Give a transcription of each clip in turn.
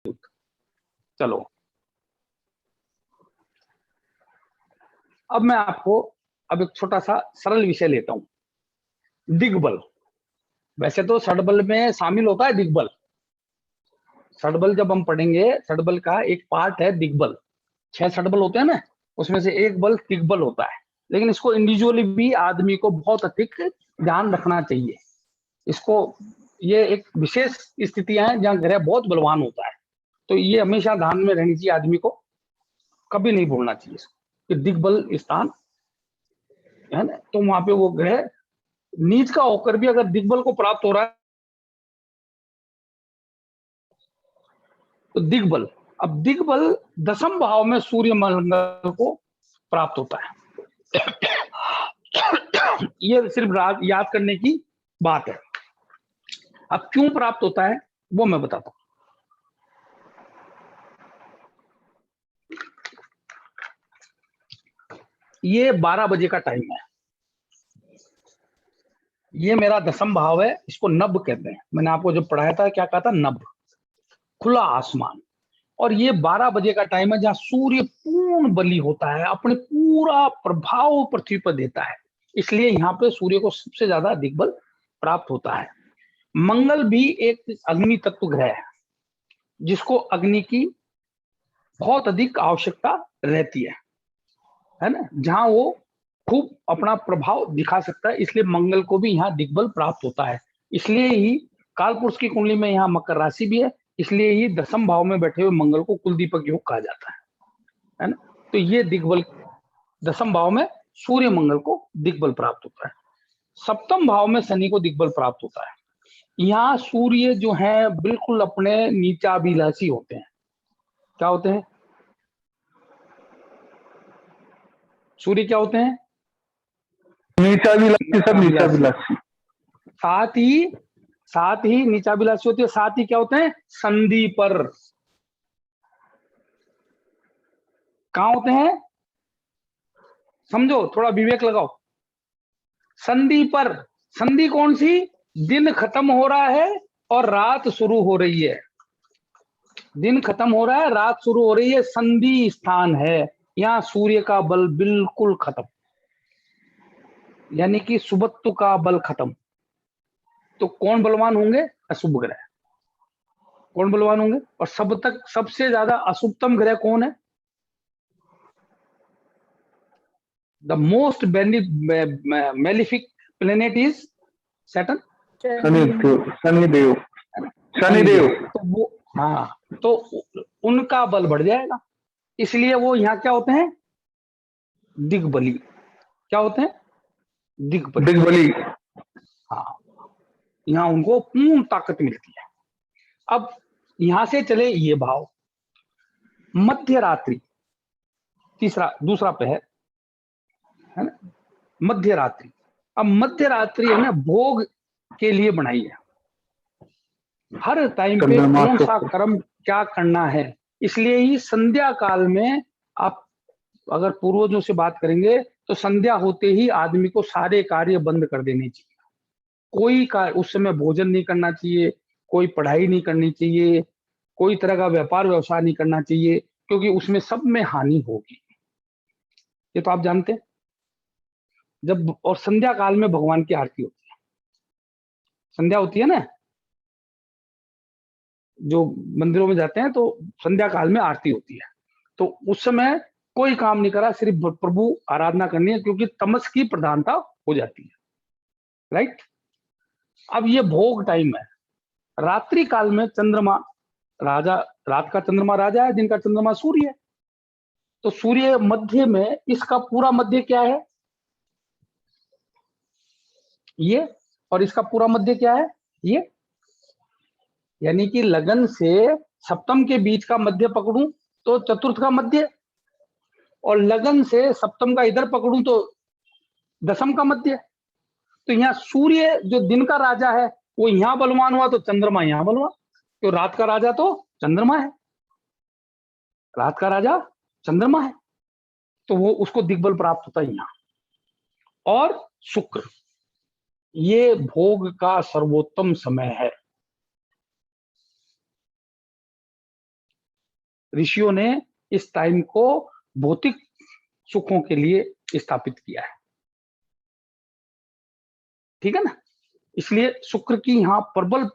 चलो, अब मैं आपको अब एक छोटा सा सरल विषय लेता हूं, दिग्बल। वैसे तो षडबल में शामिल होता है दिग्बल। षडबल जब हम पढ़ेंगे, षडबल का एक पार्ट है दिग्बल। 6 षडबल होते हैं ना, उसमें से एक बल दिग्बल होता है। लेकिन इसको इंडिविजुअली भी आदमी को बहुत अधिक ध्यान रखना चाहिए। इसको, ये एक विशेष स्थितियां हैं जहां ग्रह बहुत बलवान होता है, तो ये हमेशा ध्यान में रहनी चाहिए आदमी को, कभी नहीं भूलना चाहिए कि दिग्बल स्थान है ना, तो वहां पे वो ग्रह नीच का होकर भी अगर दिग्बल को प्राप्त हो रहा है तो दिग्बल। अब दिग्बल 10वें भाव में सूर्य मंगल को प्राप्त होता है। ये सिर्फ याद करने की बात है। अब क्यों प्राप्त होता है वो मैं बताता हूं। ये 12 बजे का टाइम है। ये मेरा 10वां भाव है, इसको नभ कहते हैं। मैंने आपको जो पढ़ाया था क्या कहा था, नभ, खुला आसमान। और ये 12 बजे का टाइम है जहां सूर्य पूर्ण बली होता है, अपने पूरा प्रभाव पृथ्वी पर देता है। इसलिए यहाँ पे सूर्य को सबसे ज्यादा दिग्बल प्राप्त होता है। मंगल भी एक अग्नि तत्व ग्रह है, जिसको अग्नि की बहुत अधिक आवश्यकता रहती है ना, जहां वो खूब अपना प्रभाव दिखा सकता है। इसलिए मंगल को भी यहाँ दिग्बल प्राप्त होता है। इसलिए ही कालपुरुष की कुंडली में यहाँ मकर राशि भी है, इसलिए ही 10वें भाव में बैठे हुए मंगल को कुलदीपक योग कहा जाता है ना। तो ये दिग्बल 10वें भाव में सूर्य मंगल को दिग्बल प्राप्त होता है। 7वें भाव में शनि को दिग्बल प्राप्त होता है। यहाँ सूर्य जो है बिल्कुल अपने नीचाभिलाषी होते हैं। क्या होते हैं सूर्य, क्या होते हैं? नीचाभिलाषी, सब नीचाभिलाषी। साथ ही नीचाभिलाषी होती है, साथ ही क्या होते हैं, संधि पर। कहां होते हैं समझो, थोड़ा विवेक लगाओ। संधि पर। संधि कौन सी? दिन खत्म हो रहा है और रात शुरू हो रही है। दिन खत्म हो रहा है, रात शुरू हो रही है, संधि स्थान है। यहाँ सूर्य का बल बिल्कुल खत्म, यानी कि सुबत्तु का बल खत्म। तो कौन बलवान होंगे? अशुभ ग्रह। कौन बलवान होंगे? और सबसे ज्यादा अशुभतम ग्रह कौन है? The most malefic planet is Saturn, Shanidev, Shanidev, Shanidev. Shanidev. तो वो, हाँ, तो उनका बल बढ़ जाएगा। इसलिए वो यहाँ क्या होते हैं, दिग्बली। क्या होते हैं? दिग्बली। दिग्बली। हाँ, यहाँ उनको पूर्ण ताकत मिलती है। अब यहां से चले ये भाव, मध्य रात्रि, दूसरा पहर है ना, मध्य रात्रि। अब मध्य रात्रि है ना, भोग के लिए बनाई है। हर टाइम पे चंद्रमा कौन सा शुक्र। कर्म क्या करना है। इसलिए ही संध्या काल में आप अगर पूर्वजों से बात करेंगे तो संध्या होते ही आदमी को सारे कार्य बंद कर देने चाहिए। कोई कार्य उस समय, भोजन नहीं करना चाहिए, कोई पढ़ाई नहीं करनी चाहिए, कोई तरह का व्यापार व्यवसाय नहीं करना चाहिए, क्योंकि उसमें सब में हानि होगी। ये तो आप जानते हैं। जब और संध्या काल में भगवान की आरती होती है, संध्या होती है ना, जो मंदिरों में जाते हैं तो संध्या काल में आरती होती है। तो उस समय कोई काम नहीं करा, सिर्फ प्रभु आराधना करनी है, क्योंकि तमस की प्रधानता हो जाती है। राइट। अब ये भोग टाइम है। रात्रि काल में चंद्रमा राजा, रात का चंद्रमा राजा है, दिन का चंद्रमा सूर्य है। तो सूर्य मध्य में, इसका पूरा मध्य क्या है, ये, और इसका पूरा मध्य क्या है, ये। यानी कि लगन से सप्तम के बीच का मध्य पकड़ूं तो चतुर्थ का मध्य, और लगन से सप्तम का इधर पकड़ूं तो 10वें का मध्य। तो यहाँ सूर्य जो दिन का राजा है वो यहाँ बलवान हुआ, तो चंद्रमा यहाँ बलवान। तो रात का राजा तो चंद्रमा है, रात का राजा चंद्रमा है, तो वो उसको दिग्बल प्राप्त होता है यहाँ। और शुक्र, ये भोग का सर्वोत्तम समय है। ऋषियों ने इस टाइम को भौतिक सुखों के लिए स्थापित किया है, ठीक है ना। इसलिए शुक्र की यहाँ प्रबल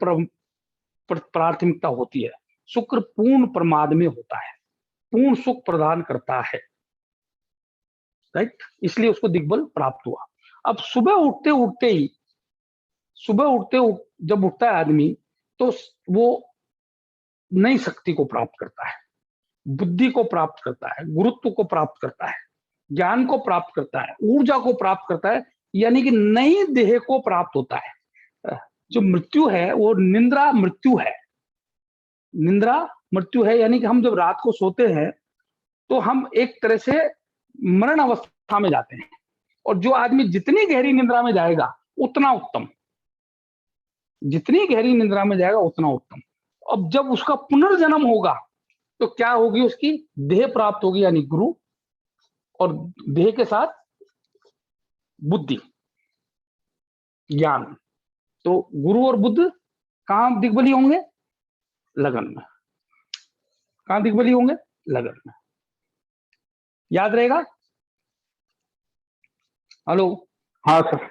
प्राथमिकता होती है। शुक्र पूर्ण प्रमाद में होता है, पूर्ण सुख प्रदान करता है, राइट। इसलिए उसको दिग्बल प्राप्त हुआ। अब सुबह उठते ही जब उठता है आदमी, तो वो नई शक्ति को प्राप्त करता है, बुद्धि को प्राप्त करता है, गुरुत्व को प्राप्त करता है, ज्ञान को प्राप्त करता है, ऊर्जा को प्राप्त करता है, यानी कि नई देह को प्राप्त होता है। जो मृत्यु है वो निंद्रा मृत्यु है, निंद्रा मृत्यु है, यानी कि हम जब रात को सोते हैं तो हम एक तरह से मरण अवस्था में जाते हैं, और जो आदमी जितनी गहरी निंद्रा में जाएगा उतना उत्तम, जितनी गहरी निंद्रा में जाएगा उतना उत्तम। अब जब उसका पुनर्जन्म होगा तो क्या होगी, उसकी देह प्राप्त होगी, यानी गुरु, और देह के साथ बुद्धि ज्ञान। तो गुरु और बुद्ध कहां दिग्बली होंगे? लगन में। कहां दिग्बली होंगे? लगन में। याद रहेगा? हेलो? हाँ सर,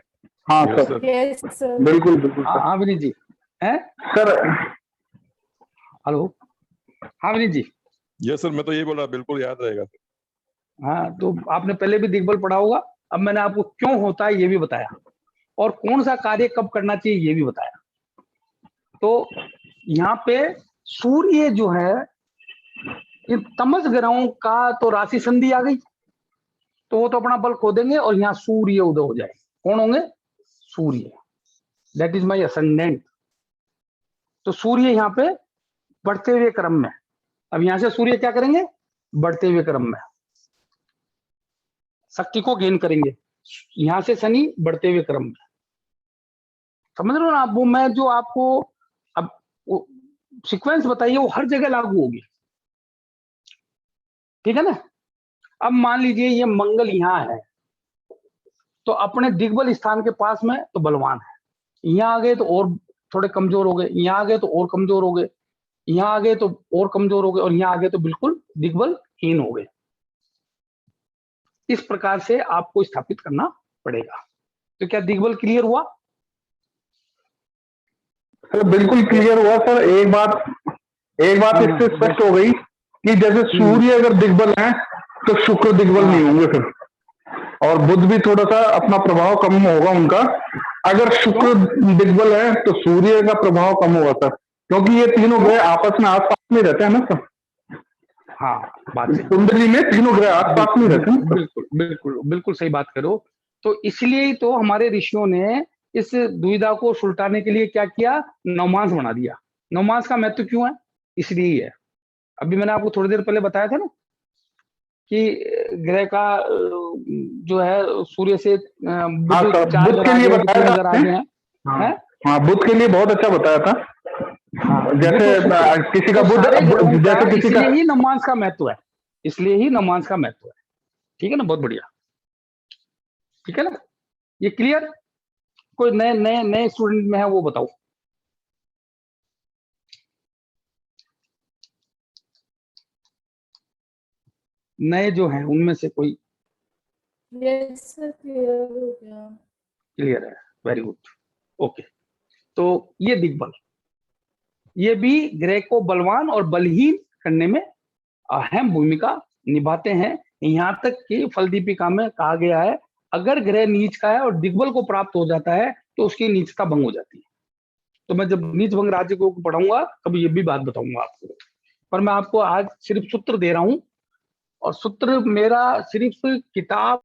हाँ सर, बिल्कुल बिल्कुल सर। हाँ विनीत जी हैं सर। हेलो? हाँ विनीत जी। यस सर, मैं तो यही बोल रहा, बिल्कुल याद रहेगा। हाँ, तो आपने पहले भी दिग्बल पढ़ा होगा। अब मैंने आपको क्यों होता है ये भी बताया, और कौन सा कार्य कब करना चाहिए ये भी बताया। तो यहाँ पे सूर्य जो है, इन तमस ग्रहों का तो राशि संधि आ गई, तो वो तो अपना बल खो देंगे और यहाँ सूर्य उदय हो जाए। कौन होंगे? सूर्य, दैट इज माई असेंडेंट। तो सूर्य यहाँ पे बढ़ते हुए क्रम में, अब यहां से सूर्य क्या करेंगे? बढ़ते हुए क्रम में शक्ति को गेन करेंगे। यहां से शनि बढ़ते हुए क्रम में, समझ रहे हो ना आप? वो मैं जो आपको अब सीक्वेंस बताइए वो हर जगह लागू होगी, ठीक है ना। अब मान लीजिए ये मंगल यहाँ है, तो अपने दिग्बल स्थान के पास में तो बलवान है, यहाँ आ गए तो और थोड़े कमजोर हो गए, यहाँ आ गए तो और कमजोर हो गए, यहाँ आ गए तो और कमजोर हो गए, और यहाँ आ गए तो बिल्कुल दिग्बलहीन हो गए। इस प्रकार से आपको स्थापित करना पड़ेगा। तो क्या दिग्बल क्लियर हुआ? सर बिल्कुल क्लियर हुआ सर। एक बात इससे स्पष्ट हो गई कि जैसे सूर्य अगर दिग्बल है तो शुक्र दिग्बल नहीं होंगे फिर, और बुध भी थोड़ा सा अपना प्रभाव कम होगा उनका। अगर शुक्र दिग्बल है तो सूर्य का प्रभाव कम होगा सर, क्योंकि ये तीनों ग्रह आपस में आसपास में रहते हैं ना सर। हाँ, बात सही। कुंडली में तीनों ग्रह आसपास में रहते हैं। बिल्कुल बिल्कुल बिल्कुल सही बात करो। तो इसलिए ही तो हमारे ऋषियों ने इस दुविधा को सुलटाने के लिए क्या किया? नवमास बना दिया। नवमास का महत्व क्यों है? इसलिए ही है। अभी मैंने आपको थोड़ी देर पहले बताया था ना कि ग्रह का जो है सूर्य से बुध के लिए बताया था। हाँ, बुध के लिए बहुत अच्छा बताया था। हाँ, जैसे तो किसी का बुध, जैसे किसी का, इसलिए ही नवमास का महत्व है, इसलिए ही नवमास का महत्व है। ठीक है ना, बहुत बढ़िया। ठीक है ना, ये क्लियर? कोई नए नए नए स्टूडेंट में है वो बताओ। नए जो हैं उनमें से कोई? यस सर, क्लियर हो गया। क्लियर है, वेरी गुड, ओके। तो ये दिग्बल, ये भी ग्रह को बलवान और बलहीन करने में अहम भूमिका निभाते हैं। यहाँ तक कि फल दीपिका में कहा गया है, अगर ग्रह नीच का है और दिग्बल को प्राप्त हो जाता है तो उसकी नीचता भंग हो जाती है। तो मैं जब नीच भंग राज्य को पढ़ाऊंगा तब ये भी बात बताऊंगा आपको, पर मैं आपको आज सिर्फ सूत्र दे रहा हूं, और सूत्र मेरा सिर्फ किताब